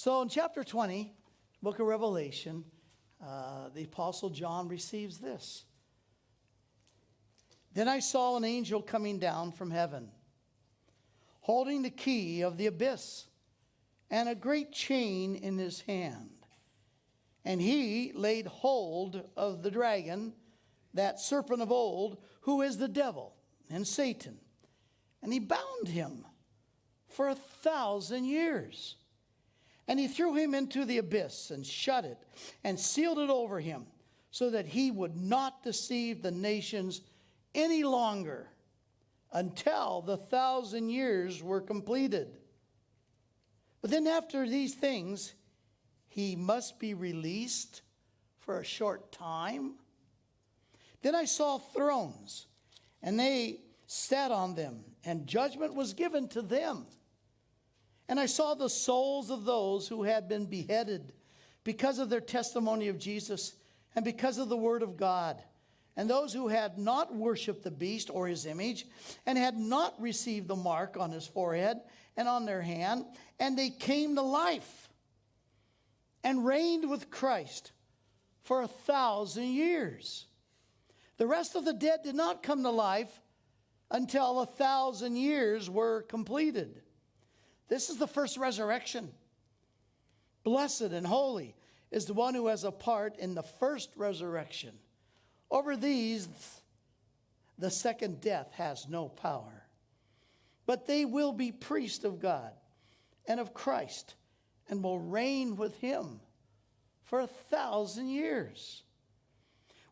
So in chapter 20, book of Revelation, the Apostle John receives this. Then I saw an angel coming down from heaven, holding the key of the abyss and a great chain in his hand. And he laid hold of the dragon, that serpent of old, who is the devil and Satan. And he bound him for 1,000 years. And he threw him into the abyss and shut it and sealed it over him, so that he would not deceive the nations any longer until the 1,000 years were completed. But then after these things, he must be released for a short time. Then I saw thrones, and they sat on them, and judgment was given to them. And I saw the souls of those who had been beheaded because of their testimony of Jesus and because of the word of God, and those who had not worshipped the beast or his image, and had not received the mark on his forehead and on their hand, and they came to life and reigned with Christ for 1,000 years. The rest of the dead did not come to life until 1,000 years were completed. This is the first resurrection. Blessed and holy is the one who has a part in the first resurrection. Over these, the second death has no power. But they will be priests of God and of Christ, and will reign with him for 1,000 years.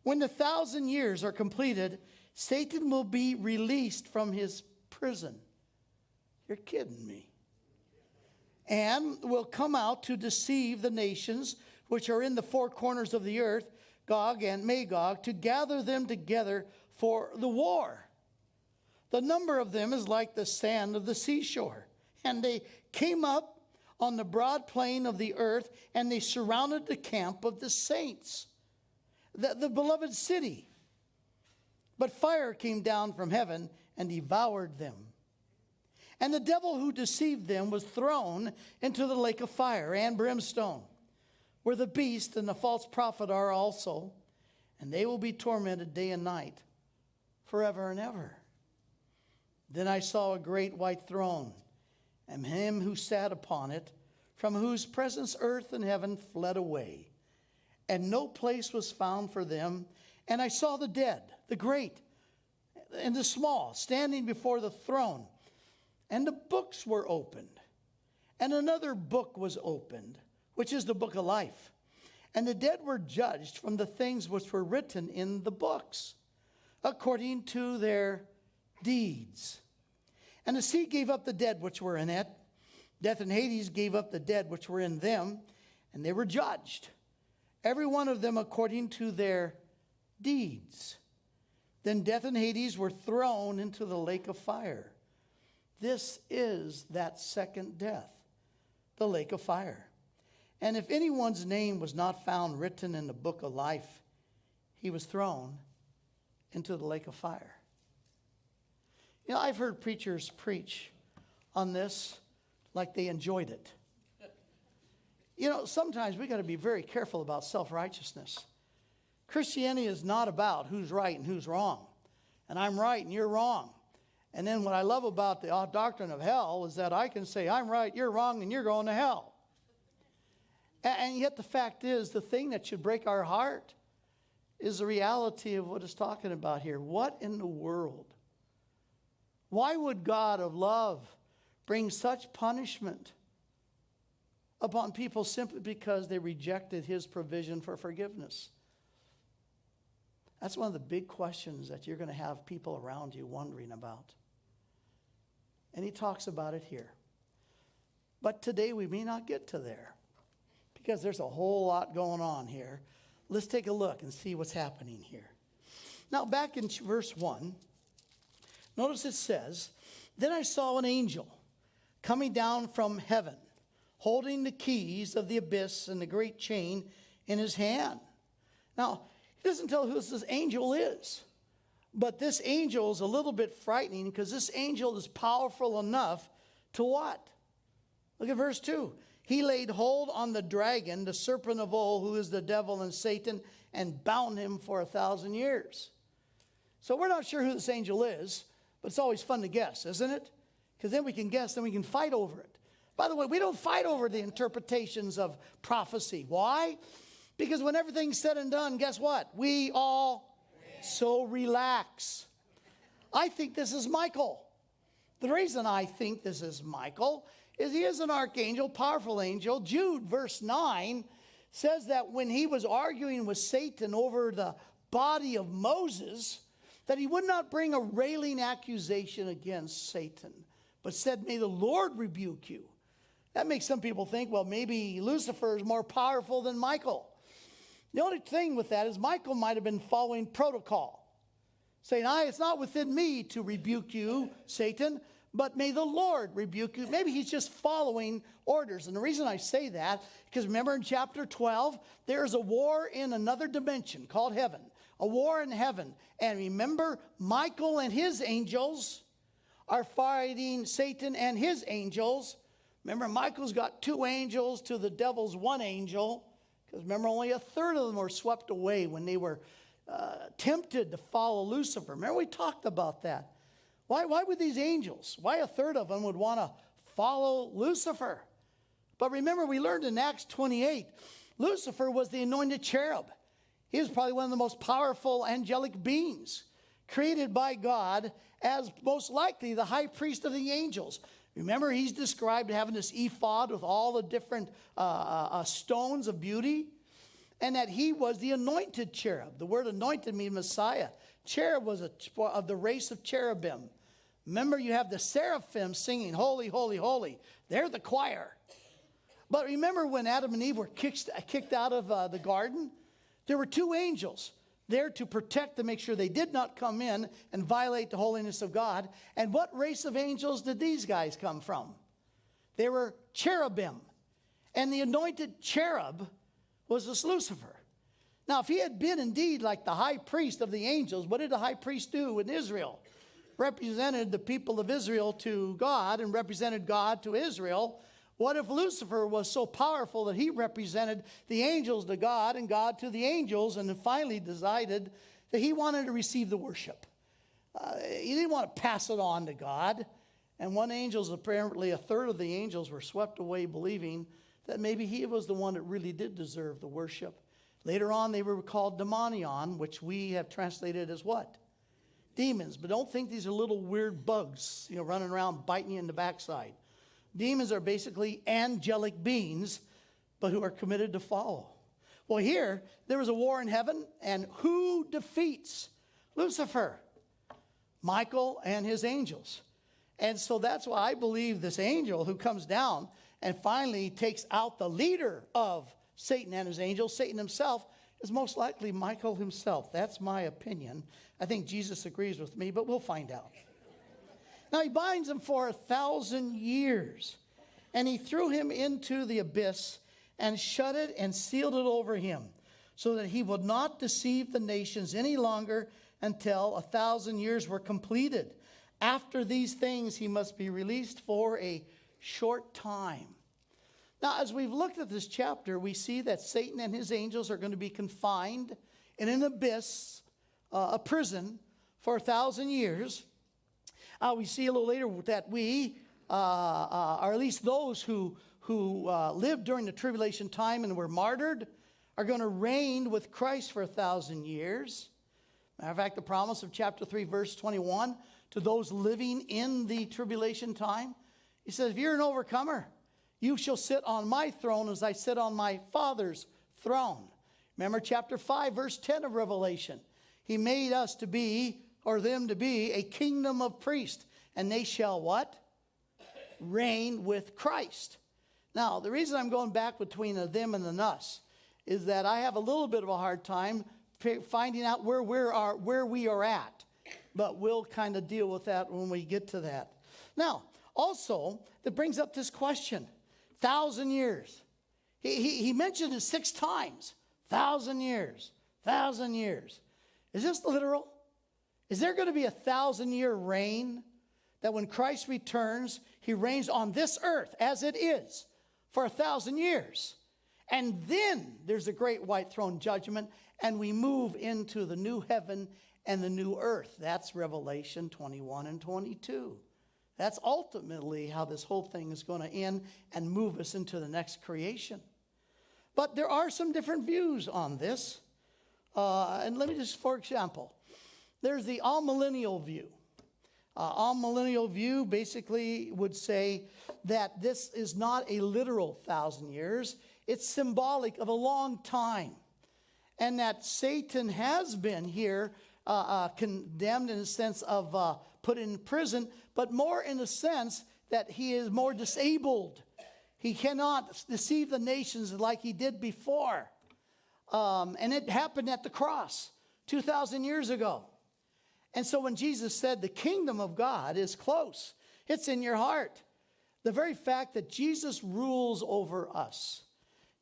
When the 1,000 years are completed, Satan will be released from his prison. You're kidding me. And will come out to deceive the nations which are in the four corners of the earth, Gog and Magog, to gather them together for the war. The number of them is like the sand of the seashore. And they came up on the broad plain of the earth, and they surrounded the camp of the saints, the beloved city. But fire came down from heaven and devoured them. And the devil who deceived them was thrown into the lake of fire and brimstone, where the beast and the false prophet are also, and they will be tormented day and night forever and ever. Then I saw a great white throne, and him who sat upon it, from whose presence earth and heaven fled away, and no place was found for them. And I saw the dead, the great and the small, standing before the throne. And the books were opened. And another book was opened, which is the book of life. And the dead were judged from the things which were written in the books, according to their deeds. And the sea gave up the dead which were in it. Death and Hades gave up the dead which were in them, and they were judged, every one of them according to their deeds. Then death and Hades were thrown into the lake of fire. This is that second death, the lake of fire. And if anyone's name was not found written in the book of life, he was thrown into the lake of fire. You know, I've heard preachers preach on this like they enjoyed it. You know, sometimes we got to be very careful about self-righteousness. Christianity is not about who's right and who's wrong. And I'm right and you're wrong. And then what I love about the doctrine of hell is that I can say, I'm right, you're wrong, and you're going to hell. And yet the fact is, the thing that should break our heart is the reality of what it's talking about here. What in the world? Why would God of love bring such punishment upon people simply because they rejected his provision for forgiveness? That's one of the big questions that you're going to have people around you wondering about. And he talks about it here. But today we may not get to there because there's a whole lot going on here. Let's take a look and see what's happening here. Now back in verse 1, notice it says, Then I saw an angel coming down from heaven, holding the keys of the abyss and the great chain in his hand. Now, he doesn't tell who this angel is. But this angel is a little bit frightening because this angel is powerful enough to what? Look at verse 2. He laid hold on the dragon, the serpent of old, who is the devil and Satan, and bound him for 1,000 years. So we're not sure who this angel is, but it's always fun to guess, isn't it? Because then we can guess, then we can fight over it. By the way, we don't fight over the interpretations of prophecy. Why? Because when everything's said and done, guess what? We all so relax. I think this is Michael. The reason I think this is Michael is he is an archangel, powerful angel. Jude, verse 9, says that when he was arguing with Satan over the body of Moses, that he would not bring a railing accusation against Satan, but said, may the Lord rebuke you. That makes some people think, well, maybe Lucifer is more powerful than Michael. The only thing with that is Michael might have been following protocol, saying, it's not within me to rebuke you, Satan, but may the Lord rebuke you. Maybe he's just following orders. And the reason I say that, because remember in chapter 12, there's a war in another dimension called heaven, a war in heaven. And remember, Michael and his angels are fighting Satan and his angels. Remember, Michael's got 2 angels to the devil's 1 angel. Because remember, only a third of them were swept away when they were tempted to follow Lucifer. Remember, we talked about that. Why would these angels, why a third of them would want to follow Lucifer? But remember, we learned in Acts 28, Lucifer was the anointed cherub. He was probably one of the most powerful angelic beings created by God as most likely the high priest of the angels. Remember, he's described having this ephod with all the different stones of beauty, and that he was the anointed cherub. The word anointed means Messiah. Cherub was of the race of cherubim. Remember, you have the seraphim singing, holy, holy, holy. They're the choir. But remember when Adam and Eve were kicked out of the garden? There were 2 angels there to protect, to make sure they did not come in and violate the holiness of God. And what race of angels did these guys come from? They were cherubim. And the anointed cherub was this Lucifer. Now, if he had been indeed like the high priest of the angels, what did the high priest do in Israel? Represented the people of Israel to God and represented God to Israel. What if Lucifer was so powerful that he represented the angels to God and God to the angels, and then finally decided that he wanted to receive the worship? He didn't want to pass it on to God. And apparently a third of the angels were swept away believing that maybe he was the one that really did deserve the worship. Later on, they were called demonion, which we have translated as what? Demons. But don't think these are little weird bugs, running around biting you in the backside. Demons are basically angelic beings, but who are committed to follow. Well, here, there was a war in heaven, and who defeats Lucifer? Michael and his angels. And so that's why I believe this angel who comes down and finally takes out the leader of Satan and his angels, Satan himself, is most likely Michael himself. That's my opinion. I think Jesus agrees with me, but we'll find out. Now, he binds him for 1,000 years, and he threw him into the abyss and shut it and sealed it over him, so that he would not deceive the nations any longer until 1,000 years were completed. After these things, he must be released for a short time. Now, as we've looked at this chapter, we see that Satan and his angels are going to be confined in an abyss, a prison, for 1,000 years. We see a little later that we, or at least those who lived during the tribulation time and were martyred, are going to reign with Christ for 1,000 years. Matter of fact, the promise of chapter 3, verse 21, to those living in the tribulation time, he says, if you're an overcomer, you shall sit on my throne as I sit on my Father's throne. Remember chapter 5, verse 10 of Revelation. He made us to be, or them to be, a kingdom of priests. And they shall what? Reign with Christ. Now, the reason I'm going back between a them and an us is that I have a little bit of a hard time finding out where we are at. But we'll kind of deal with that when we get to that. Now, also, that brings up this question. 1,000 years. He mentioned it 6 times. 1,000 years. 1,000 years. Is this literal? Is there going to be a 1,000-year reign? That when Christ returns, he reigns on this earth as it is for 1,000 years. And then there's a great white throne judgment, and we move into the new heaven and the new earth. That's Revelation 21 and 22. That's ultimately how this whole thing is going to end and move us into the next creation. But there are some different views on this. And let me just, for example, there's the all-millennial view. All-millennial view basically would say that this is not a literal 1,000 years. It's symbolic of a long time. And that Satan has been here condemned in the sense of put in prison, but more in the sense that he is more disabled. He cannot deceive the nations like he did before. And it happened at the cross 2,000 years ago. And so when Jesus said the kingdom of God is close, it's in your heart. The very fact that Jesus rules over us.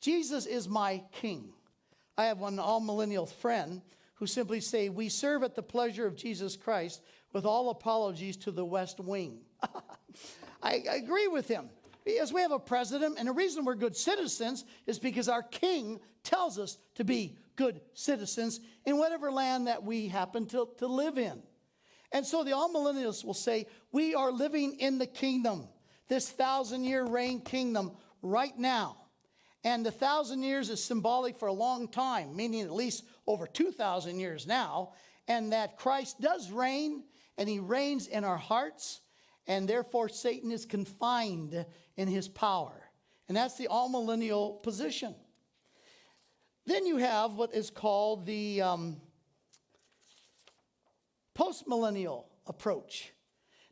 Jesus is my king. I have one all-millennial friend who simply say, we serve at the pleasure of Jesus Christ with all apologies to the West Wing. I agree with him. Yes, we have a president, and the reason we're good citizens is because our king tells us to be good citizens in whatever land that we happen to live in. And so the all-millennialists will say, we are living in the kingdom, this 1,000-year reign kingdom right now. And the 1,000 years is symbolic for a long time, meaning at least over 2,000 years now, and that Christ does reign, and he reigns in our hearts, and therefore Satan is confined in his power. And that's the all-millennial position. Then you have what is called the post-millennial approach.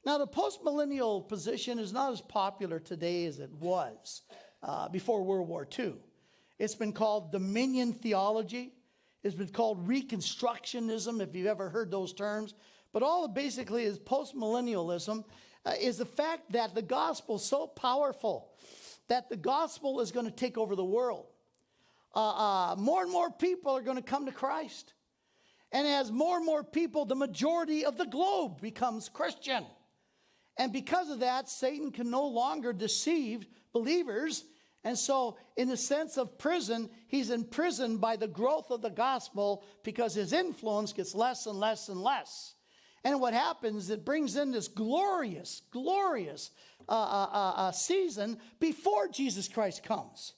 Now, the post-millennial position is not as popular today as it was before World War II. It's been called dominion theology. It's been called reconstructionism, if you've ever heard those terms. But all it basically is post-millennialism is the fact that the gospel is so powerful that the gospel is going to take over the world. More and more people are going to come to Christ. And as more and more people, the majority of the globe becomes Christian. And because of that, Satan can no longer deceive believers. And so, in the sense of prison, he's imprisoned by the growth of the gospel because his influence gets less and less and less. And what happens, it brings in this glorious season before Jesus Christ comes.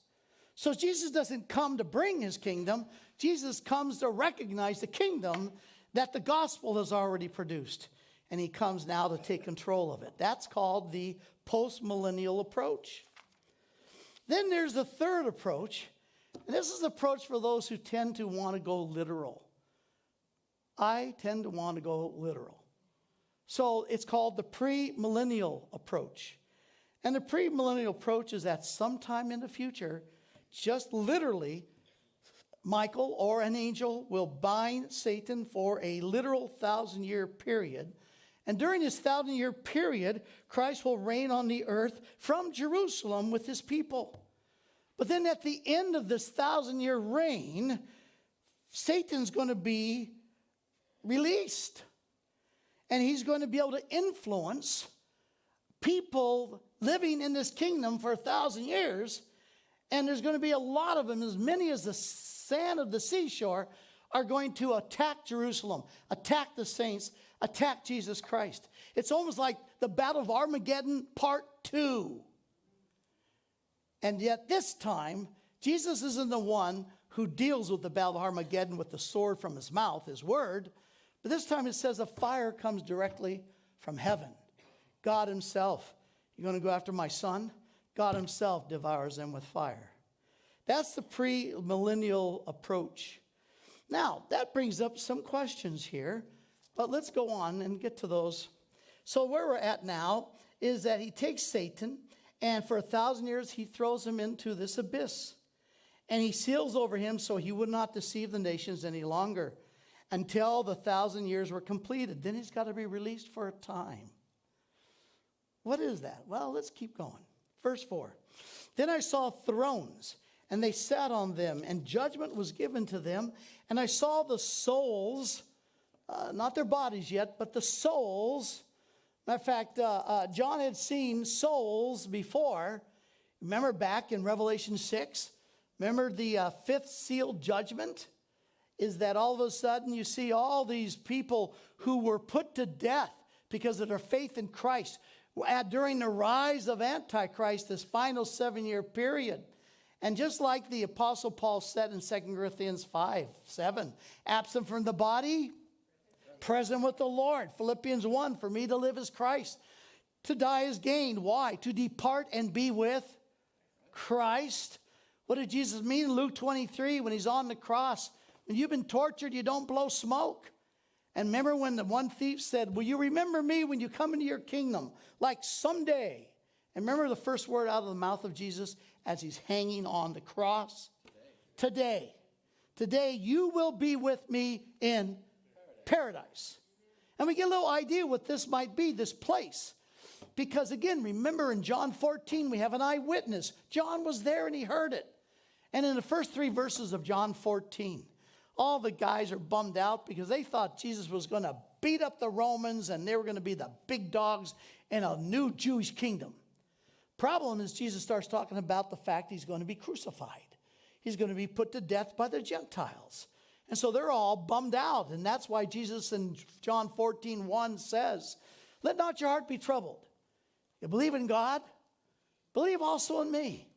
So Jesus doesn't come to bring his kingdom. Jesus comes to recognize the kingdom that the gospel has already produced. And he comes now to take control of it. That's called the post-millennial approach. Then there's the third approach. And this is the approach for those who tend to want to go literal. I tend to want to go literal. So it's called the premillennial approach. And the premillennial approach is that sometime in the future, just literally, Michael or an angel will bind Satan for a literal 1,000-year period. And during this 1,000-year period, Christ will reign on the earth from Jerusalem with his people. But then at the end of this 1,000-year reign, Satan's going to be released. And he's going to be able to influence people living in this kingdom for 1,000 years. And there's going to be a lot of them, as many as the sand of the seashore, are going to attack Jerusalem, attack the saints, attack Jesus Christ. It's almost like the Battle of Armageddon Part 2. And yet this time, Jesus isn't the one who deals with the Battle of Armageddon with the sword from his mouth, his word. But this time it says a fire comes directly from heaven. God himself, you're going to go after my son? God himself devours them with fire. That's the pre-millennial approach. Now, that brings up some questions here, but let's go on and get to those. So where we're at now is that he takes Satan, and for 1,000 years he throws him into this abyss. And he seals over him so he would not deceive the nations any longer until the 1,000 years were completed. Then he's got to be released for a time. What is that? Well, let's keep going. Verse 4. Then I saw thrones, and they sat on them, and judgment was given to them. And I saw the souls, not their bodies yet, but the souls. Matter of fact, John had seen souls before Remember back in Revelation 6? Remember the fifth seal judgment? Is that all of a sudden you see all these people who were put to death because of their faith in Christ during the rise of Antichrist, this final 7-year period. And just like the Apostle Paul said in 2 Corinthians 5:7, absent from the body, present with the Lord. Philippians 1, for me to live is Christ, to die is gain. Why? To depart and be with Christ. What did Jesus mean in Luke 23 when he's on the cross? When you've been tortured, you don't blow smoke. And remember when the one thief said, will you remember me when you come into your kingdom? Like someday. And remember the first word out of the mouth of Jesus as he's hanging on the cross? Today. Today you will be with me in paradise. And we get a little idea what this might be, this place. Because again, remember in John 14, we have an eyewitness. John was there and he heard it. And in the first 3 verses of John 14, all the guys are bummed out because they thought Jesus was going to beat up the Romans and they were going to be the big dogs in a new Jewish kingdom. Problem is Jesus starts talking about the fact he's going to be crucified. He's going to be put to death by the Gentiles. And so they're all bummed out. And that's why Jesus in John 14:1 says, let not your heart be troubled. You believe in God? Believe also in me.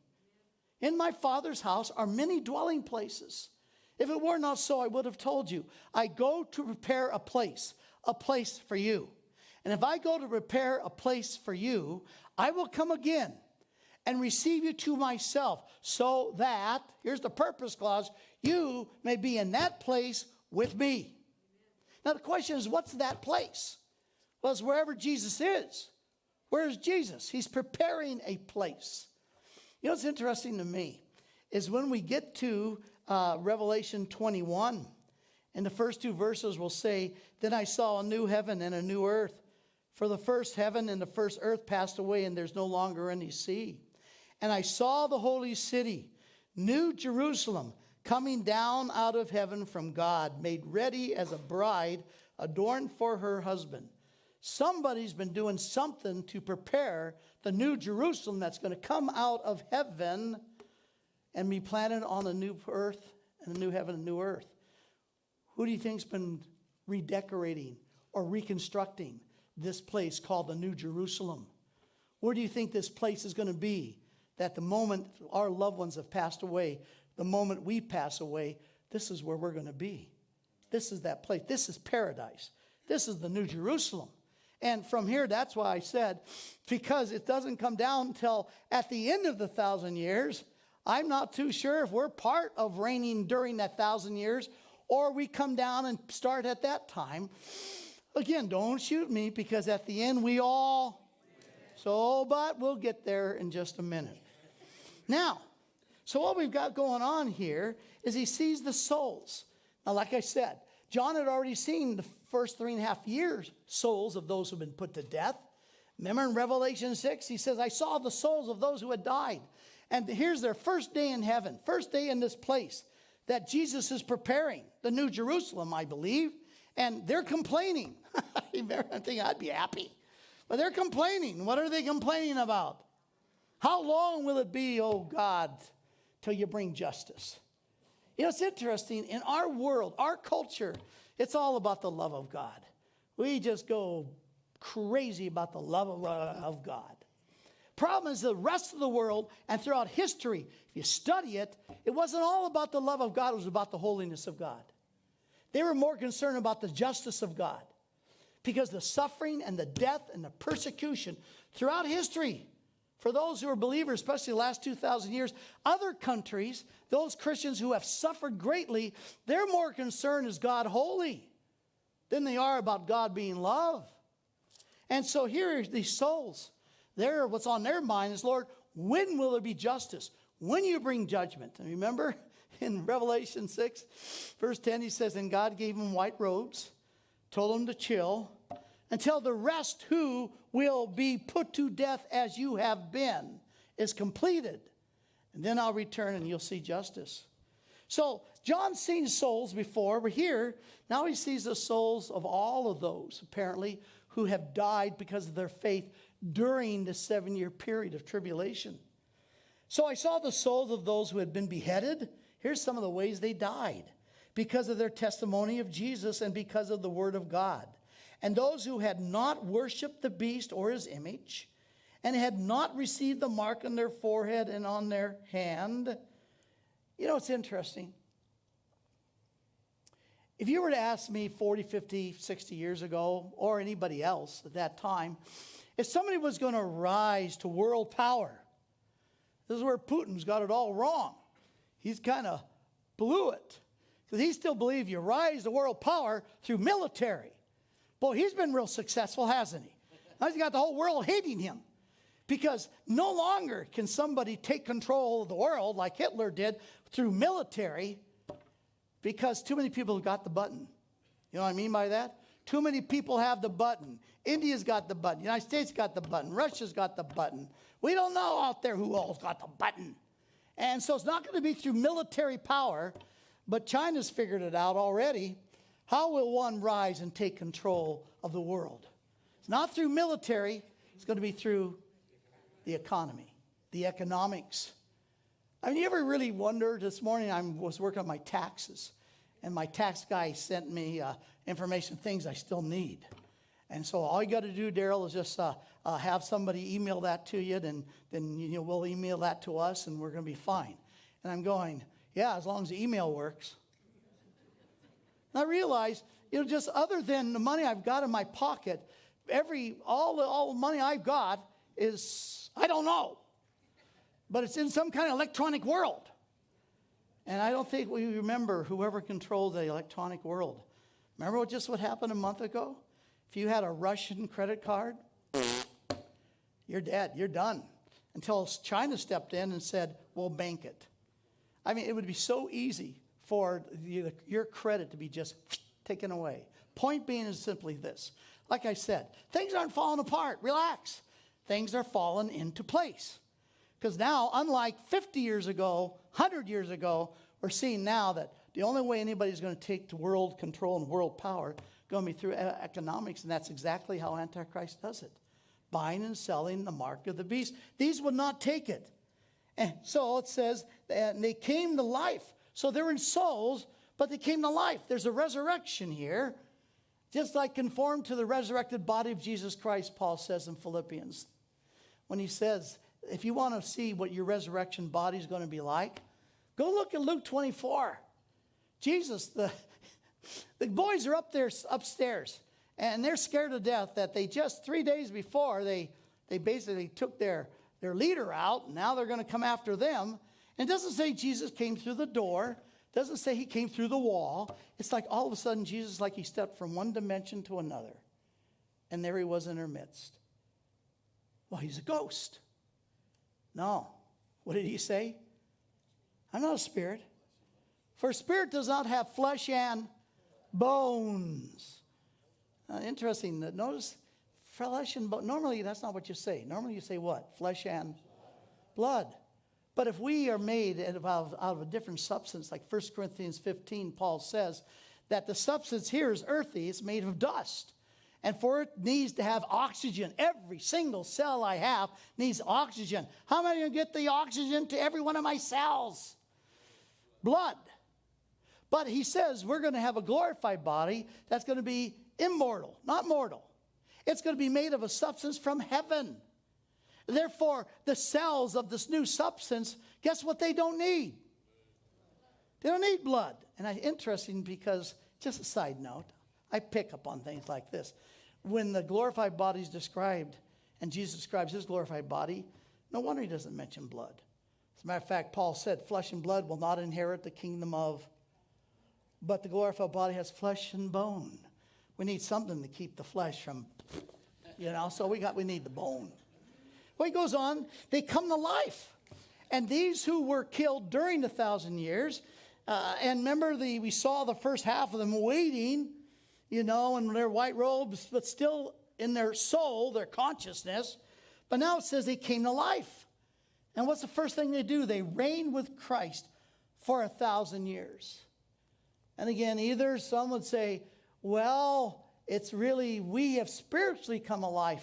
In my Father's house are many dwelling places. If it were not so, I would have told you. I go to prepare a place for you. And if I go to prepare a place for you, I will come again and receive you to myself, so that, here's the purpose clause, you may be in that place with me. Now the question is, what's that place? Well, it's wherever Jesus is. Where is Jesus? He's preparing a place. You know what's interesting to me is when we get to Revelation 21, and the first 2 verses will say, then I saw a new heaven and a new earth. For the first heaven and the first earth passed away, and there's no longer any sea. And I saw the holy city, New Jerusalem, coming down out of heaven from God, made ready as a bride adorned for her husband. Somebody's been doing something to prepare the New Jerusalem that's going to come out of heaven and be planted on a new earth and a new heaven and new earth. Who do you think's been redecorating or reconstructing this place called the New Jerusalem? Where do you think this place is going to be? That the moment our loved ones have passed away, the moment we pass away, this is where we're going to be. This is that place. This is paradise. This is the New Jerusalem. And from here, that's why I said, because it doesn't come down until at the end of the 1,000 years, I'm not too sure if we're part of reigning during that 1,000 years, or we come down and start at that time. Again, don't shoot me, because at the end we all... but we'll get there in just a minute. Now, so what we've got going on here is he sees the souls. Now, like I said, John had already seen the first 3.5 years souls of those who've been put to death. Remember in Revelation 6, he says, I saw the souls of those who had died. And here's their first day in heaven, first day in this place that Jesus is preparing, the New Jerusalem, I believe. And they're complaining. I think I'd be happy. But they're complaining. What are they complaining about? How long will it be, oh God, till you bring justice? You know, it's interesting. In our world, our culture, it's all about the love of God. We just go crazy about the love of God. Problem is the rest of the world and throughout history, if you study it, it wasn't all about the love of God. It was about the holiness of God. They were more concerned about the justice of God. Because the suffering and the death and the persecution throughout history, for those who are believers, especially the last 2,000 years, other countries, those Christians who have suffered greatly, they're more concerned, is God holy, than they are about God being love. And so here are these souls. What's on their mind is, Lord, when will there be justice? When you bring judgment? And remember in Revelation 6, verse 10, he says, and God gave them white robes, told them to chill until the rest who will be put to death as you have been is completed. And then I'll return and you'll see justice. So John's seen souls before. We're here. Now he sees the souls of all of those, apparently, who have died because of their faith during the 7-year period of tribulation. So I saw the souls of those who had been beheaded. Here's some of the ways they died. Because of their testimony of Jesus and because of the word of God. And those who had not worshipped the beast or his image, and had not received the mark on their forehead and on their hand. You know, it's interesting. If you were to ask me 40, 50, 60 years ago, or anybody else at that time, if somebody was going to rise to world power, this is where Putin's got it all wrong. He's kind of blew it. Because he still believes you rise to world power through military. Boy, he's been real successful, hasn't he? Now he's got the whole world hating him. Because no longer can somebody take control of the world like Hitler did through military, because too many people have got the button. You know what I mean by that? Too many people have the button. India's got the button. The United States got the button. Russia's got the button. We don't know out there who all's got the button. And so it's not going to be through military power, but China's figured it out already. How will one rise and take control of the world? It's not through military. It's going to be through the economy, the economics. I mean, you ever really wonder? This morning I was working on my taxes, and my tax guy sent me information, things I still need. And so all you got to do, Darryl, is just have somebody email that to you, then we'll email that to us, and we're going to be fine. And I'm going, yeah, as long as the email works. And I realized, just other than the money I've got in my pocket, all the money I've got is, I don't know. But it's in some kind of electronic world. And I don't think we remember whoever controlled the electronic world. Remember what happened a month ago? If you had a Russian credit card, you're dead, you're done. Until China stepped in and said, we'll bank it. I mean, it would be so easy for your credit to be just taken away. Point being is simply this. Like I said, things aren't falling apart. Relax. Things are falling into place. Because now, unlike 50 years ago, 100 years ago, we're seeing now that the only way anybody's going to take to world control and world power is going to be through economics, and that's exactly how Antichrist does it. Buying and selling the mark of the beast. These would not take it. And so it says, and they came to life. So they're in souls, but they came to life. There's a resurrection here. Just like conform to the resurrected body of Jesus Christ, Paul says in Philippians. When he says, if you want to see what your resurrection body is going to be like, go look at Luke 24. Jesus, the boys are upstairs, and they're scared to death that they just 3 days before, they basically took their leader out, and now they're going to come after them. And it doesn't say Jesus came through the door. It doesn't say he came through the wall. It's like all of a sudden Jesus, like he stepped from one dimension to another. And there he was in their midst. Well, he's a ghost. No. What did he say? I'm not a spirit. For a spirit does not have flesh and bones. Interesting. Notice flesh and bone. Normally, that's not what you say. Normally, you say what? Flesh and blood. But if we are made out of a different substance, like 1 Corinthians 15, Paul says that the substance here is earthy. It's made of dust. And for it needs to have oxygen. Every single cell I have needs oxygen. How am I going to get the oxygen to every one of my cells? Blood. But he says we're going to have a glorified body that's going to be immortal, not mortal. It's going to be made of a substance from heaven. Therefore, the cells of this new substance, guess what they don't need? They don't need blood. And it's interesting because, just a side note, I pick up on things like this. When the glorified body is described, and Jesus describes his glorified body, no wonder he doesn't mention blood. As a matter of fact, Paul said, flesh and blood will not inherit the kingdom of, but the glorified body has flesh and bone. We need something to keep the flesh from, so we need the bone. Well, he goes on, they come to life. And these who were killed during the 1,000 years, and remember we saw the first half of them waiting, in their white robes, but still in their soul, their consciousness. But now it says they came to life. And what's the first thing they do? They reign with Christ for 1,000 years. And again, either some would say, well, it's really, we have spiritually come alive.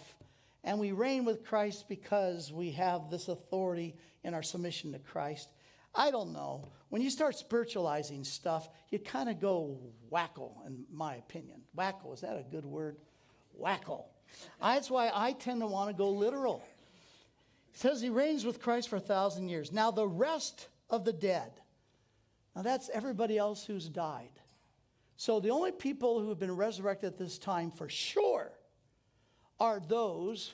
and we reign with Christ because we have this authority in our submission to Christ. I don't know. When you start spiritualizing stuff, you kind of go wacko, in my opinion. Wacko, is that a good word? Wacko. That's why I tend to want to go literal. It says he reigns with Christ for 1,000 years. Now the rest of the dead. Now that's everybody else who's died. So the only people who have been resurrected at this time for sure are those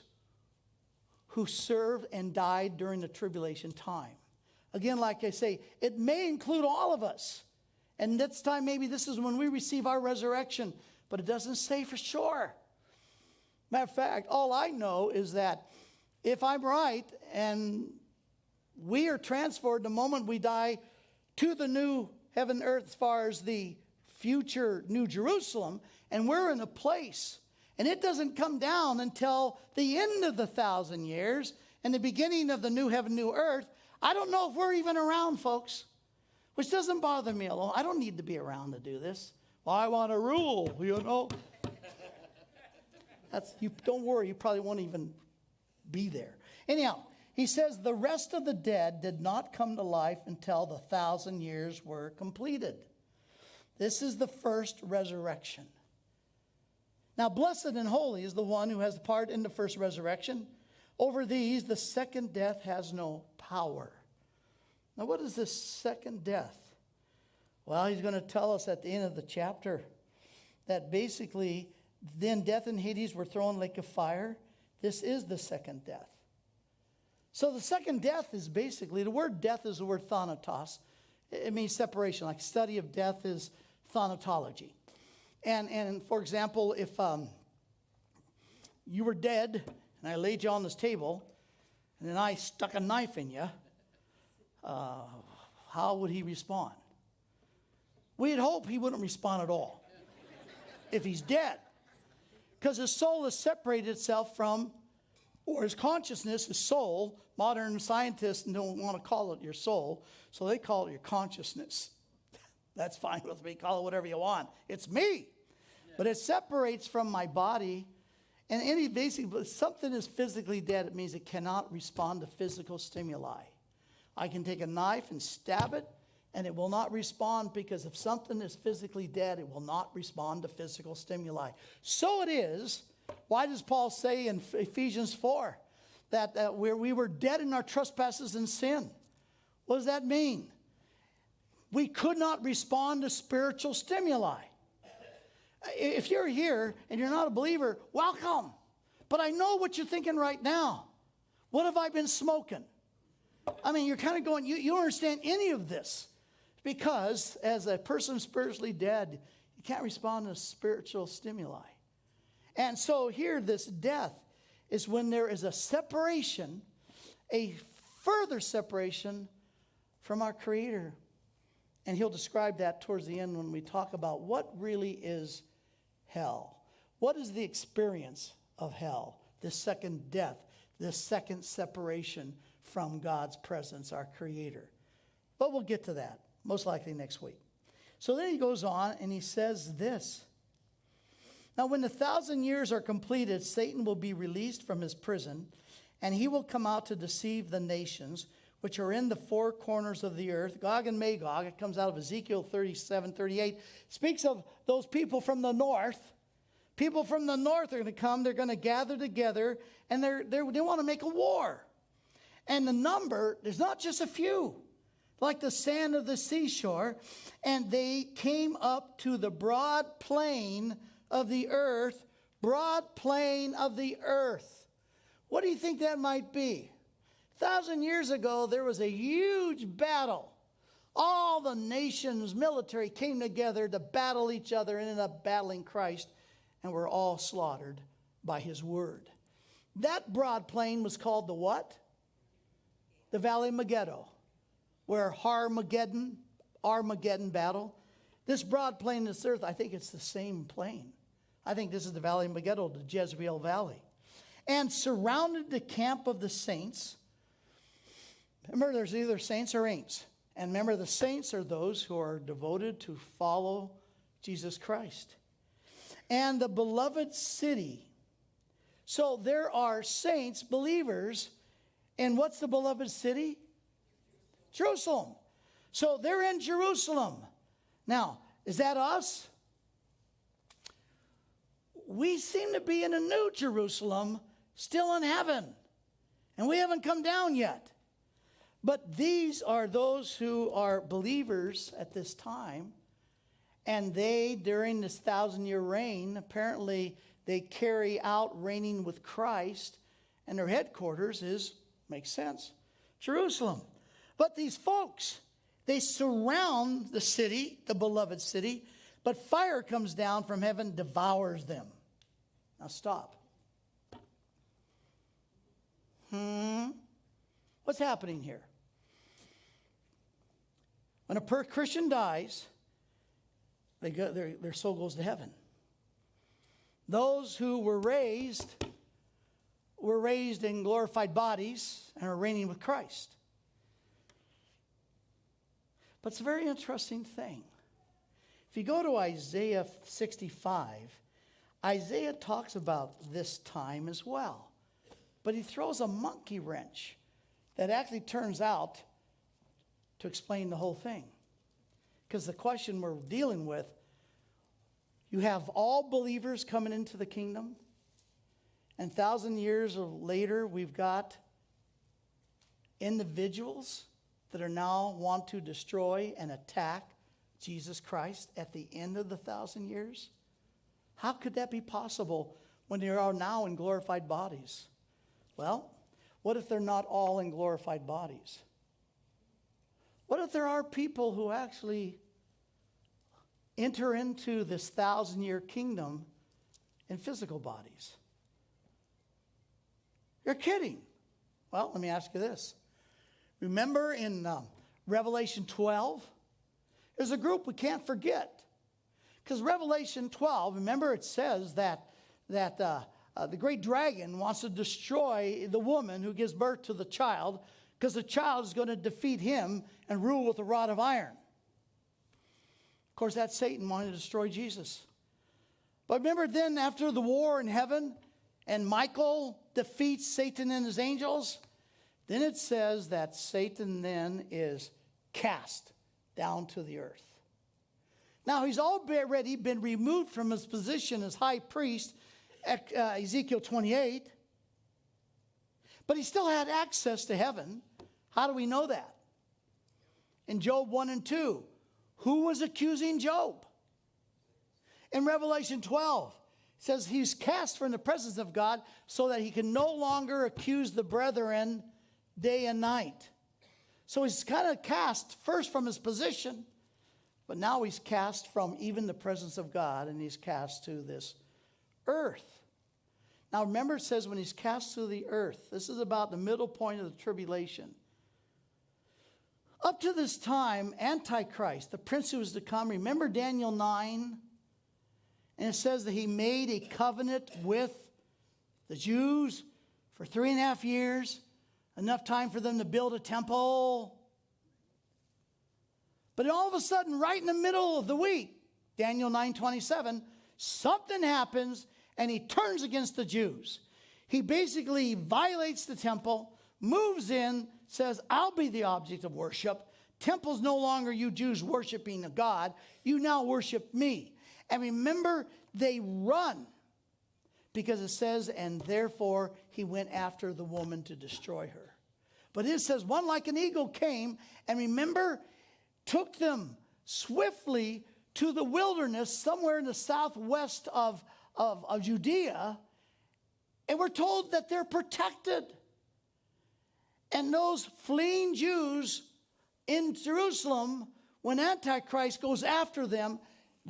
who served and died during the tribulation time. Again, like I say, it may include all of us. And this time, maybe this is when we receive our resurrection. But it doesn't say for sure. Matter of fact, all I know is that if I'm right and we are transferred the moment we die to the new heaven and earth as far as the future New Jerusalem, and we're in a place, and it doesn't come down until the end of the 1,000 years and the beginning of the new heaven, new earth, I don't know if we're even around, folks, which doesn't bother me alone. I don't need to be around to do this. Well, I want to rule, you know. Don't worry, you probably won't even be there. Anyhow, he says the rest of the dead did not come to life until the 1,000 years were completed. This is the first resurrection. Now, blessed and holy is the one who has part in the first resurrection. Over these, the second death has no power. Now, what is this second death? Well, he's going to tell us at the end of the chapter that basically, then death and Hades were thrown in the lake of fire. This is the second death. So the second death is basically, the word death is the word thanatos. It means separation, like study of death is thanatology. And for example, if you were dead and I laid you on this table and then I stuck a knife in you, how would he respond? We'd hope he wouldn't respond at all if he's dead. Because his soul has separated itself from, or his consciousness, his soul. Modern scientists don't want to call it your soul, so they call it your consciousness. That's fine with me. Call it whatever you want. It's me. Yeah. But it separates from my body. And basically, something is physically dead. It means it cannot respond to physical stimuli. I can take a knife and stab it, and it will not respond, because if something is physically dead, it will not respond to physical stimuli. So it is. Why does Paul say in Ephesians 4 that we were dead in our trespasses and sin? What does that mean? We could not respond to spiritual stimuli. If you're here and you're not a believer, welcome. But I know what you're thinking right now. What have I been smoking? I mean, you're kind of going, you don't understand any of this. Because as a person spiritually dead, you can't respond to spiritual stimuli. And so here, this death is when there is a separation, a further separation from our Creator. And he'll describe that towards the end when we talk about what really is hell. What is the experience of hell? This second death, this second separation from God's presence, our Creator. But we'll get to that, most likely next week. So then he goes on and he says this. Now, when the 1,000 years are completed, Satan will be released from his prison, and he will come out to deceive the nations which are in the four corners of the earth. Gog and Magog, it comes out of Ezekiel 37:38, speaks of those people from the north. People from the north are going to come. They're going to gather together, and they want to make a war. And the number, there's not just a few, like the sand of the seashore. And they came up to the broad plain of the earth. Broad plain of the earth. What do you think that might be? 1,000 years ago, there was a huge battle. All the nations' military came together to battle each other and ended up battling Christ, and were all slaughtered by his word. That broad plain was called the what? The Valley of Megiddo, where Armageddon battle. This broad plain in this earth, I think it's the same plain. I think this is the Valley of Megiddo, the Jezreel Valley. And surrounded the camp of the saints. Remember, there's either saints or ain'ts. And remember, the saints are those who are devoted to follow Jesus Christ. And the beloved city. So there are saints, believers, in what's the beloved city? Jerusalem. So they're in Jerusalem. Now, is that us? We seem to be in a new Jerusalem, still in heaven. And we haven't come down yet. But these are those who are believers at this time. And they, during this 1,000-year reign, apparently they carry out reigning with Christ. And their headquarters is, makes sense, Jerusalem. But these folks, they surround the city, the beloved city. But fire comes down from heaven, devours them. Now stop. What's happening here? When a Christian dies, their soul goes to heaven. Those who were raised in glorified bodies and are reigning with Christ. But it's a very interesting thing. If you go to Isaiah 65, Isaiah talks about this time as well. But he throws a monkey wrench that actually turns out to explain the whole thing. Because the question we're dealing with, you have all believers coming into the kingdom. And 1,000 years later, we've got individuals that are now want to destroy and attack Jesus Christ at the end of the 1,000 years. How could that be possible when they are now in glorified bodies? Well, what if they're not all in glorified bodies? What if there are people who actually enter into this 1,000-year kingdom in physical bodies? You're kidding. Well, let me ask you this. Remember in Revelation 12? There's a group we can't forget. Because Revelation 12, remember it says that the great dragon wants to destroy the woman who gives birth to the child, because the child is going to defeat him and rule with a rod of iron. Of course, that's Satan wanting to destroy Jesus. But remember then after the war in heaven, and Michael defeats Satan and his angels, then it says that Satan then is cast down to the earth. Now, he's already been removed from his position as high priest at Ezekiel 28. But he still had access to heaven. How do we know that? In Job 1 and 2, who was accusing Job? In Revelation 12, it says he's cast from the presence of God so that he can no longer accuse the brethren day and night. So he's kind of cast first from his position, but now he's cast from even the presence of God, and he's cast to this earth. Now remember, it says when he's cast to the earth, this is about the middle point of the tribulation. Up to this time, Antichrist, the prince who is to come, remember Daniel 9? And it says that he made a covenant with the Jews for 3.5 years, enough time for them to build a temple. But all of a sudden, right in the middle of the week, Daniel 9:27, something happens and he turns against the Jews. He basically violates the temple, moves in, says, I'll be the object of worship. Temple's no longer you Jews worshiping a God. You now worship me. And remember, they run because it says, and therefore he went after the woman to destroy her. But it says, one like an eagle came, and remember, took them swiftly to the wilderness somewhere in the southwest of Judea. And we're told that they're protected. And those fleeing Jews in Jerusalem, when Antichrist goes after them,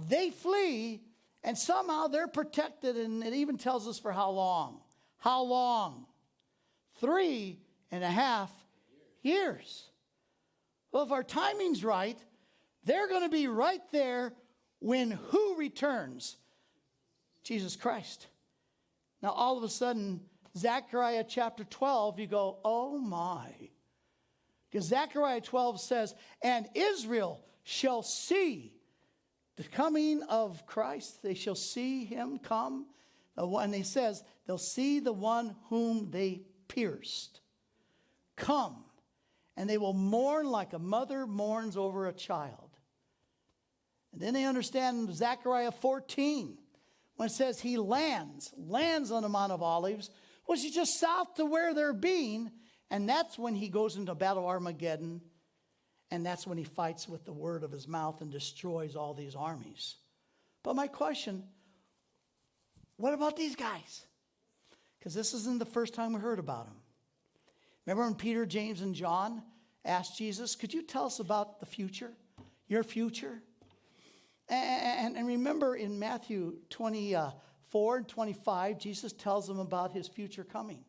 they flee, and somehow they're protected. And it even tells us for how long. How long? 3.5 years. Well, if our timing's right, they're going to be right there when who returns? Jesus Christ. Now, all of a sudden, Zechariah chapter 12, you go, oh my. Because Zechariah 12 says, and Israel shall see the coming of Christ. They shall see him come. And he says, they'll see the one whom they pierced come, and they will mourn like a mother mourns over a child. And then they understand Zechariah 14, when it says he lands on the Mount of Olives, which is just south to where they're being. And that's when he goes into Battle of Armageddon. And that's when he fights with the word of his mouth and destroys all these armies. But my question, what about these guys? Because this isn't the first time we heard about them. Remember when Peter, James, and John asked Jesus, could you tell us about the future, your future? And remember in Matthew 24 and 25, Jesus tells them about his future coming.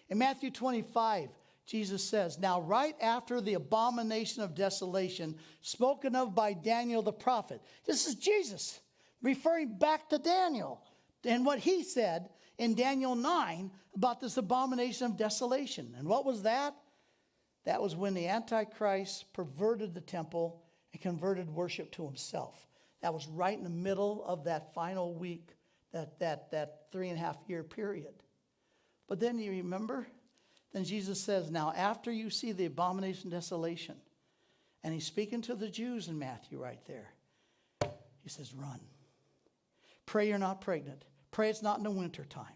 In Matthew 25, Jesus says, now right after the abomination of desolation spoken of by Daniel the prophet. This is Jesus referring back to Daniel and what he said in Daniel 9 about this abomination of desolation. And what was that? That was when the Antichrist perverted the temple and converted worship to himself. That was right in the middle of that final week, that 3.5 year period. But then you remember, then Jesus says, now after you see the abomination of desolation, and he's speaking to the Jews in Matthew right there. He says, run. Pray you're not pregnant. Pray it's not in the wintertime.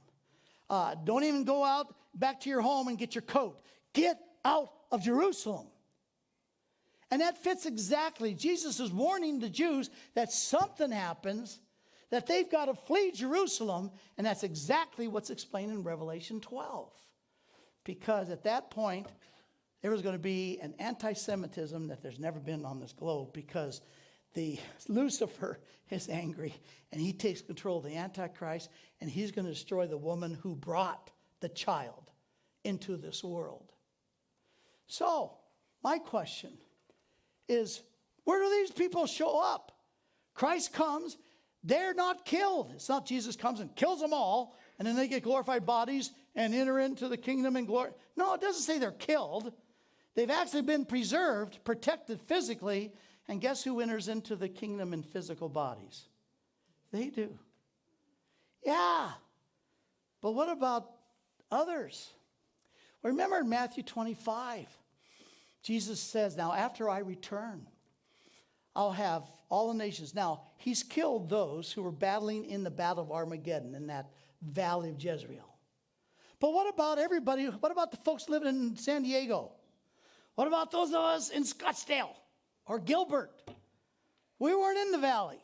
Don't even go out back to your home and get your coat. Get out of Jerusalem. And that fits exactly. Jesus is warning the Jews that something happens, that they've got to flee Jerusalem. And that's exactly what's explained in Revelation 12. Because at that point, there was going to be an anti-Semitism that there's never been on this globe, because Lucifer is angry and he takes control of the Antichrist, and he's going to destroy the woman who brought the child into this world. So, my question is, where do these people show up? Christ comes, they're not killed. It's not Jesus comes and kills them all, and then they get glorified bodies and enter into the kingdom and glory. No, it doesn't say they're killed. They've actually been preserved, protected physically, and guess who enters into the kingdom in physical bodies? They do. Yeah, but what about others? Well, remember in Matthew 25, Jesus says, now after I return, I'll have all the nations. Now, he's killed those who were battling in the battle of Armageddon in that valley of Jezreel. But what about everybody? What about the folks living in San Diego? What about those of us in Scottsdale or Gilbert? We weren't in the valley.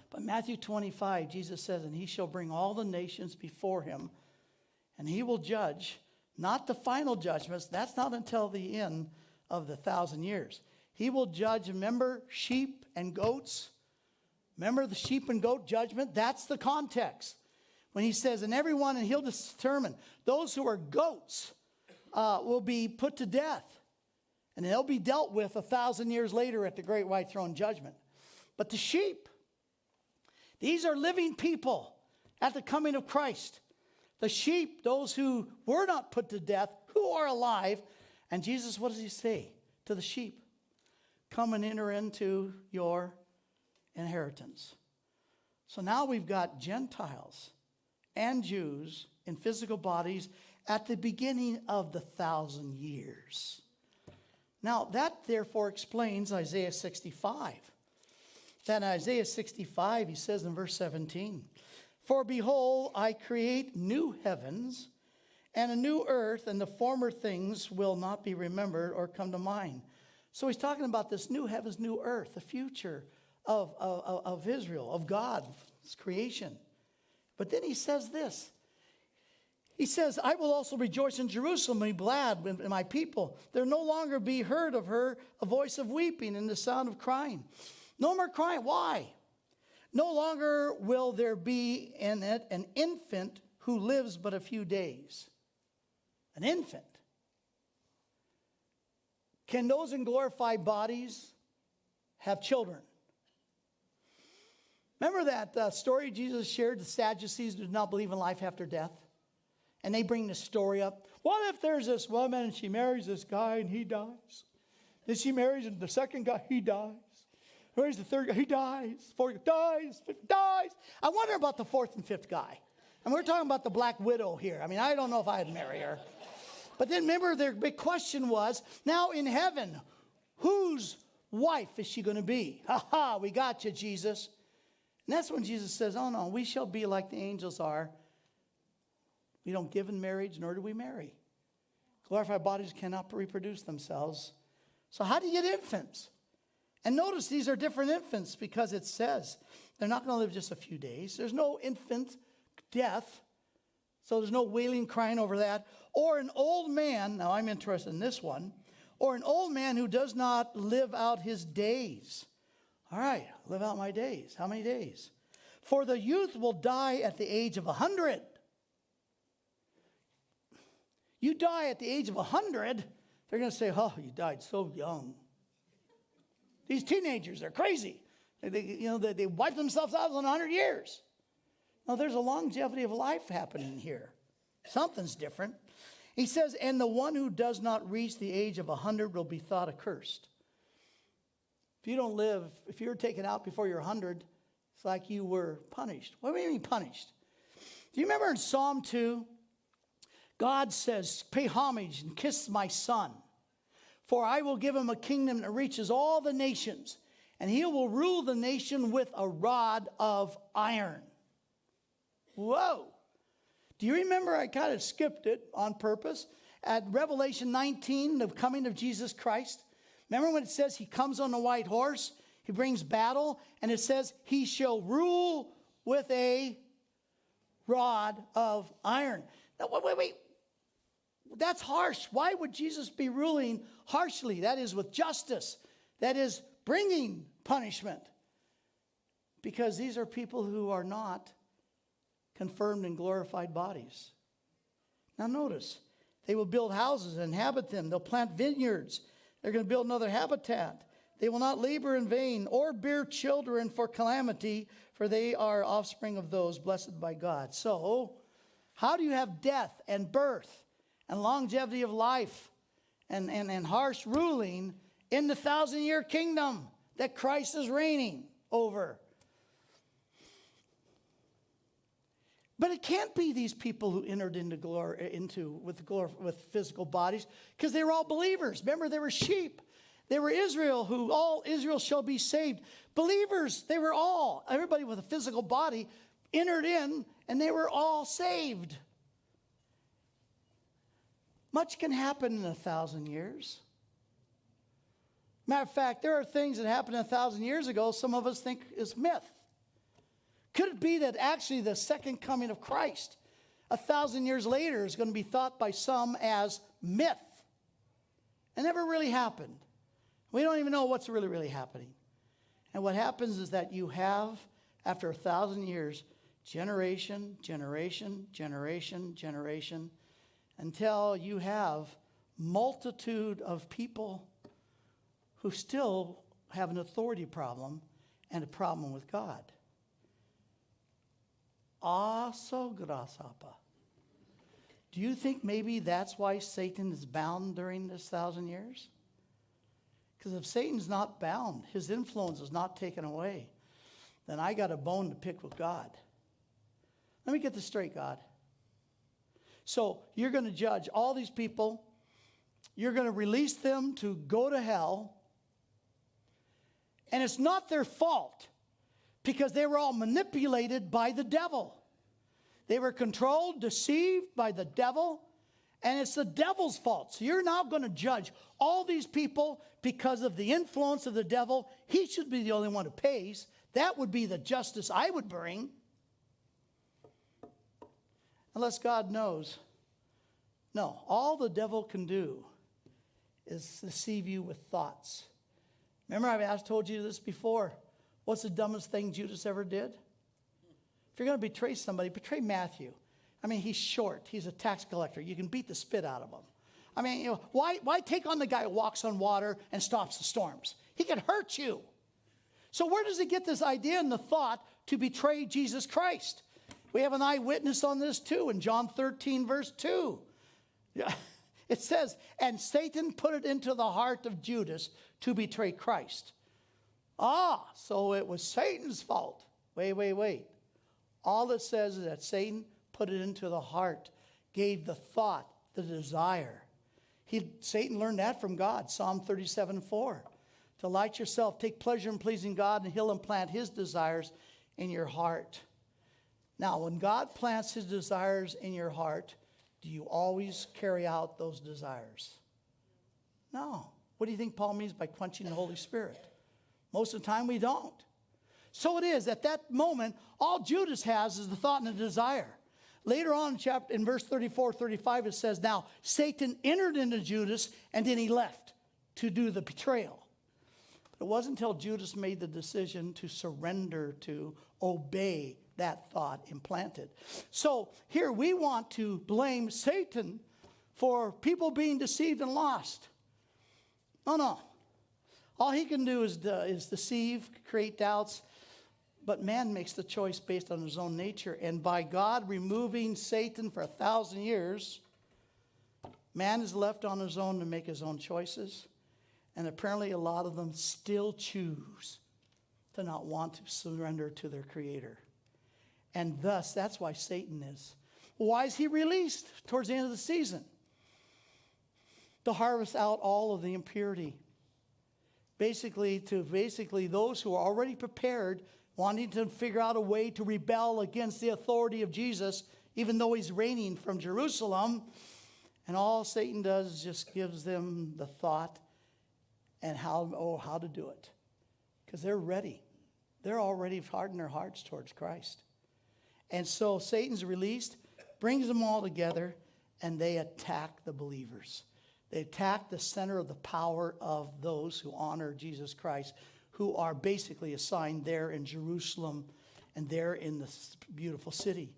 But Matthew 25, Jesus says, and he shall bring all the nations before him, and he will judge, not the final judgments. That's not until the end of the 1,000 years. He will judge, remember, sheep and goats? Remember the sheep and goat judgment? That's the context. When he says, and everyone, and he'll determine, those who are goats will be put to death. And they'll be dealt with 1,000 years later at the great white throne judgment. But the sheep, these are living people at the coming of Christ. The sheep, those who were not put to death, who are alive. And Jesus, what does he say to the sheep? Come and enter into your inheritance. So now we've got Gentiles and Jews in physical bodies at the beginning of the 1,000 years. Now that therefore explains Isaiah 65. Then Isaiah 65, he says in verse 17, for behold, I create new heavens and a new earth, and the former things will not be remembered or come to mind. So he's talking about this new heavens, new earth, the future of Israel, of God's creation. But then he says this. He says, I will also rejoice in Jerusalem and be glad in my people. There no longer be heard of her a voice of weeping and the sound of crying. No more crying. Why? No longer will there be in it an infant who lives but a few days. An infant. Can those in glorified bodies have children? Remember that story Jesus shared, the Sadducees do not believe in life after death? And they bring this story up. What if there's this woman and she marries this guy and he dies? Then she marries the second guy, he dies. Where's the third guy? He dies. Fourth dies. Fifth dies. I wonder about the fourth and fifth guy. And we're talking about the black widow here. I mean, I don't know if I'd marry her. But then remember, their big question was, now in heaven, whose wife is she going to be? Ha ha, we got you, Jesus. And that's when Jesus says, oh no, we shall be like the angels are. We don't give in marriage, nor do we marry. Glorified bodies cannot reproduce themselves. So how do you get infants? And notice these are different infants because it says they're not going to live just a few days. There's no infant death. So there's no wailing, crying over that. Or an old man, now I'm interested in this one, or an old man who does not live out his days. All right, live out my days. How many days? For the youth will die at the age of 100. You die at the age of 100, they're going to say, oh, you died so young. These teenagers, they're crazy. They wipe themselves out in 100 years. No, there's a longevity of life happening here. Something's different. He says, and the one who does not reach the age of 100 will be thought accursed. If you don't live, if you're taken out before you're 100, it's like you were punished. What do you mean punished? Do you remember in Psalm 2? God says, pay homage and kiss my son. For I will give him a kingdom that reaches all the nations. And he will rule the nation with a rod of iron. Whoa. Do you remember, I kind of skipped it on purpose, at Revelation 19, the coming of Jesus Christ? Remember when it says he comes on a white horse, he brings battle, and it says he shall rule with a rod of iron. Now, wait. That's harsh. Why would Jesus be ruling harshly? That is with justice. That is bringing punishment. Because these are people who are not confirmed in glorified bodies. Now notice, they will build houses and inhabit them. They'll plant vineyards. They're going to build another habitat. They will not labor in vain or bear children for calamity, for they are offspring of those blessed by God. So, how do you have death and birth and longevity of life and harsh ruling in the 1,000-year kingdom that Christ is reigning over? But it can't be these people who entered into glory, with physical bodies, because they were all believers. Remember, they were sheep. They were Israel, who all Israel shall be saved. Believers, they were all, everybody with a physical body entered in, and they were all saved. Much can happen in 1,000 years. Matter of fact, there are things that happened 1,000 years ago some of us think is myth. Could it be that actually the second coming of Christ 1,000 years later is going to be thought by some as myth? It never really happened. We don't even know what's really happening. And what happens is that you have, after 1,000 years, generation, until you have multitude of people who still have an authority problem and a problem with God. So grasapa. Do you think maybe that's why Satan is bound during this 1,000 years? Because if Satan's not bound, his influence is not taken away, then I got a bone to pick with God. Let me get this straight, God. So you're going to judge all these people. You're going to release them to go to hell. And it's not their fault because they were all manipulated by the devil. They were controlled, deceived by the devil. And it's the devil's fault. So you're now going to judge all these people because of the influence of the devil. He should be the only one who pays. That would be the justice I would bring. Unless God knows. No, all the devil can do is deceive you with thoughts. Remember, I've told you this before. What's the dumbest thing Judas ever did? If you're going to betray somebody, betray Matthew. I mean, he's short. He's a tax collector. You can beat the spit out of him. I mean, why take on the guy who walks on water and stops the storms? He could hurt you. So where does he get this idea and the thought to betray Jesus Christ? We have an eyewitness on this too in John 13, verse 2. It says, and Satan put it into the heart of Judas to betray Christ. So it was Satan's fault. Wait. All it says is that Satan put it into the heart, gave the thought, the desire. Satan learned that from God, Psalm 37:4. Delight yourself, take pleasure in pleasing God, and he'll implant his desires in your heart. Now, when God plants his desires in your heart, do you always carry out those desires? No. What do you think Paul means by quenching the Holy Spirit? Most of the time we don't. So it is, at that moment, all Judas has is the thought and the desire. Later on in verse 34, 35, it says, now Satan entered into Judas, and then he left to do the betrayal. But it wasn't until Judas made the decision to surrender, to obey that thought implanted. So here we want to blame Satan for people being deceived and lost. No. All he can do is deceive, create doubts. But man makes the choice based on his own nature. And by God removing Satan for 1,000 years, man is left on his own to make his own choices. And apparently a lot of them still choose to not want to surrender to their Creator. And thus, that's why Satan is. Why is he released towards the end of the season? To harvest out all of the impurity. Basically, those who are already prepared, wanting to figure out a way to rebel against the authority of Jesus, even though he's reigning from Jerusalem. And all Satan does is just gives them the thought and how to do it. Because they're ready. They're already hardened their hearts towards Christ. And so Satan's released, brings them all together, and they attack the believers. They attack the center of the power of those who honor Jesus Christ, who are basically assigned there in Jerusalem and there in the beautiful city.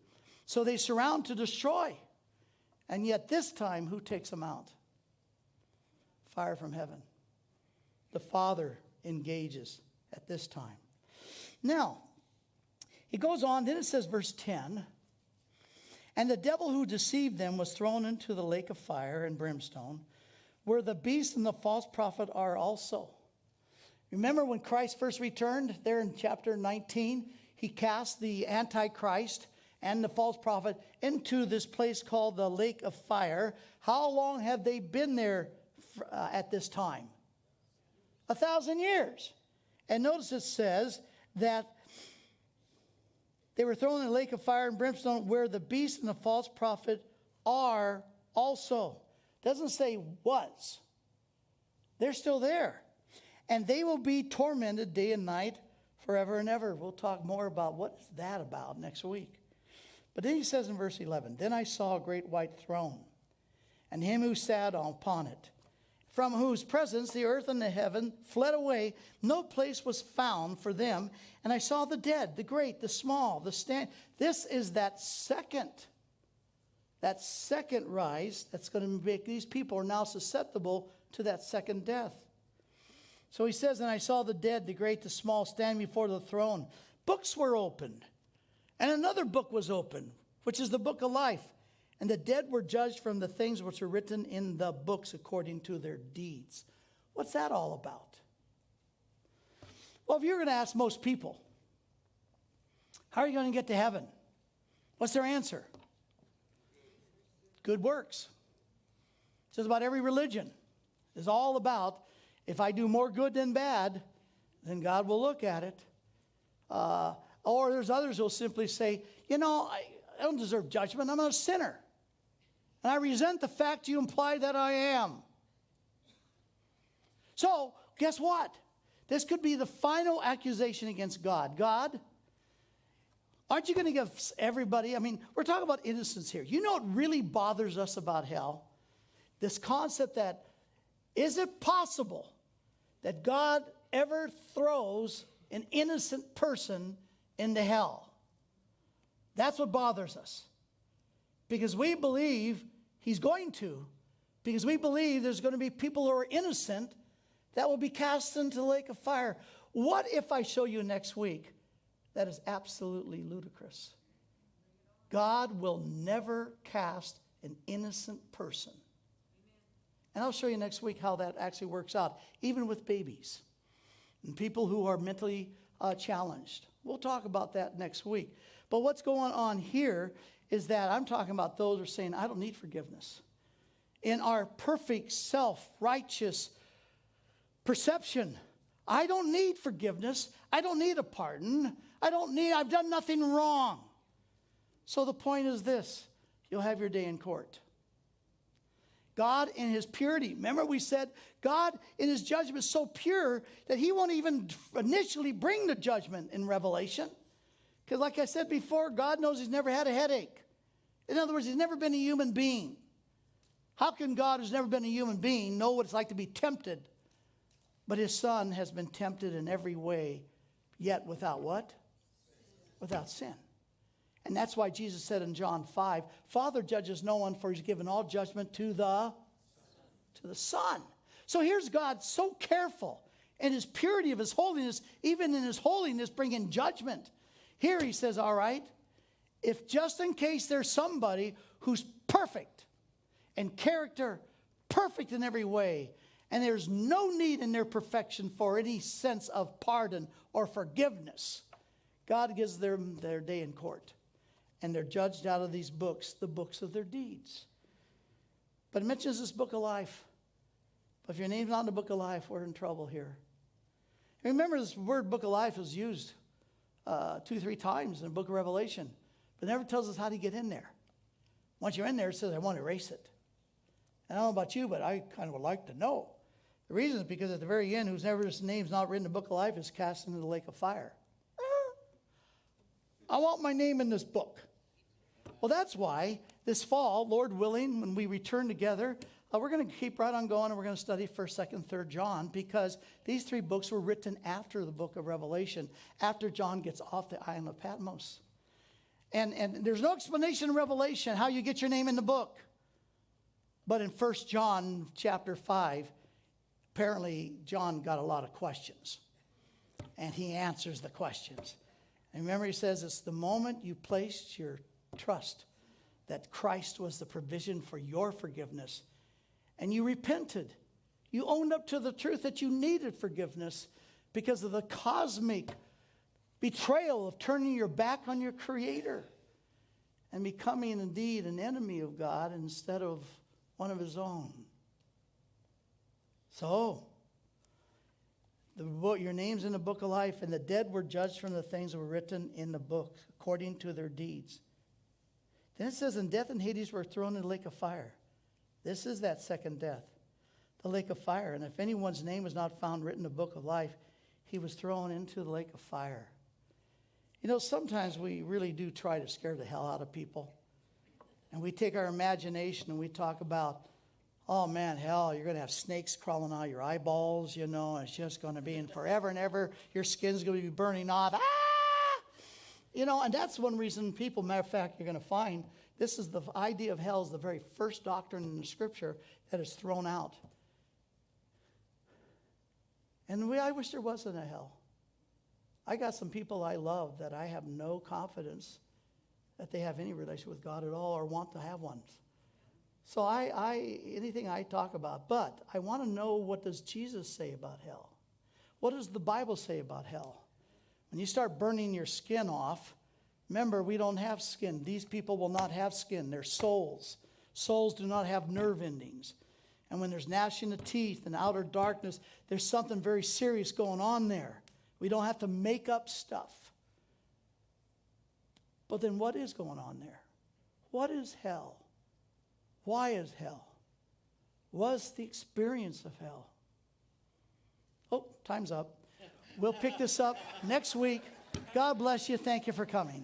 So they surround to destroy. And yet this time, who takes them out? Fire from heaven. The Father engages at this time. Now, it goes on, then it says verse 10, and the devil who deceived them was thrown into the lake of fire and brimstone, where the beast and the false prophet are also. Remember when Christ first returned, there in chapter 19, he cast the Antichrist and the false prophet into this place called the lake of fire. How long have they been there at this time? 1,000 years. And notice it says that they were thrown in the lake of fire and brimstone where the beast and the false prophet are also. Doesn't say was. They're still there. And they will be tormented day and night forever and ever. We'll talk more about what is that about next week. But then he says in verse 11, then I saw a great white throne, and him who sat upon it, from whose presence the earth and the heaven fled away. No place was found for them. And I saw the dead, the great, the small, the stand. This is that second rise that's going to make these people are now susceptible to that second death. So he says, and I saw the dead, the great, the small, stand before the throne. Books were opened. And another book was opened, which is the book of life. And the dead were judged from the things which are written in the books according to their deeds. What's that all about? Well, if you're going to ask most people, how are you going to get to heaven? What's their answer? Good works. Just about every religion is all about, if I do more good than bad, then God will look at it. Or there's others who will simply say, I don't deserve judgment. I'm a sinner. And I resent the fact you imply that I am. So, guess what? This could be the final accusation against God. God, aren't you going to give everybody, we're talking about innocence here. You know what really bothers us about hell? This concept that, is it possible that God ever throws an innocent person into hell? That's what bothers us. Because we believe he's going to. Because we believe there's going to be people who are innocent that will be cast into the lake of fire. What if I show you next week that is absolutely ludicrous? God will never cast an innocent person. And I'll show you next week how that actually works out, even with babies and people who are mentally challenged. We'll talk about that next week. But what's going on here is that I'm talking about those who are saying, I don't need forgiveness. In our perfect self-righteous perception, I don't need forgiveness. I don't need a pardon. I've done nothing wrong. So the point is this: you'll have your day in court. God in his purity. Remember we said God in his judgment is so pure that he won't even initially bring the judgment in Revelation. Because like I said before, God knows he's never had a headache. In other words, he's never been a human being. How can God, who's never been a human being, know what it's like to be tempted? But his son has been tempted in every way, yet without what? Without sin. And that's why Jesus said in John 5, Father judges no one, for he's given all judgment to the Son. So here's God so careful in his purity of his holiness, even in his holiness bringing judgment. Here he says, all right, if just in case there's somebody who's perfect in character, perfect in every way, and there's no need in their perfection for any sense of pardon or forgiveness, God gives them their day in court. And they're judged out of these books, the books of their deeds. But it mentions this book of life. But if your name's not in the book of life, we're in trouble here. And remember, this word book of life is used 2-3 times in the book of Revelation. But it never tells us how to get in there. Once you're in there, it says, I want to erase it. And I don't know about you, but I kind of would like to know. The reason is because at the very end, whose name's not written in the book of life is cast into the lake of fire. I want my name in this book. Well, that's why this fall, Lord willing, when we return together, we're going to keep right on going, and we're going to study 1st, 2nd, 3rd John, because these 3 books were written after the book of Revelation, after John gets off the island of Patmos. And there's no explanation in Revelation how you get your name in the book. But in 1 John chapter 5, apparently John got a lot of questions. And he answers the questions. And remember, he says it's the moment you placed your trust that Christ was the provision for your forgiveness, and you repented. You owned up to the truth that you needed forgiveness because of the cosmic betrayal of turning your back on your Creator and becoming indeed an enemy of God instead of one of his own. So, your name's in the book of life, and the dead were judged from the things that were written in the book according to their deeds. Then it says, and death and Hades were thrown in the lake of fire. This is that second death, the lake of fire. And if anyone's name was not found written in the book of life, he was thrown into the lake of fire. You know, sometimes we really do try to scare the hell out of people. And we take our imagination and we talk about, oh man, hell, you're going to have snakes crawling out of your eyeballs, you know, and it's just going to be, and forever and ever, your skin's going to be burning off. Ah! You know, and that's one reason people, matter of fact, you're going to find, this is the idea of hell is the very first doctrine in the Scripture that is thrown out. And I wish there wasn't a hell. I got some people I love that I have no confidence that they have any relation with God at all or want to have one. So anything I talk about, but I want to know, what does Jesus say about hell? What does the Bible say about hell? When you start burning your skin off, remember, we don't have skin. These people will not have skin. They're souls. Souls do not have nerve endings. And when there's gnashing of teeth and outer darkness, there's something very serious going on there. We don't have to make up stuff. But then what is going on there? What is hell? Why is hell? What's the experience of hell? Oh, time's up. We'll pick this up next week. God bless you. Thank you for coming.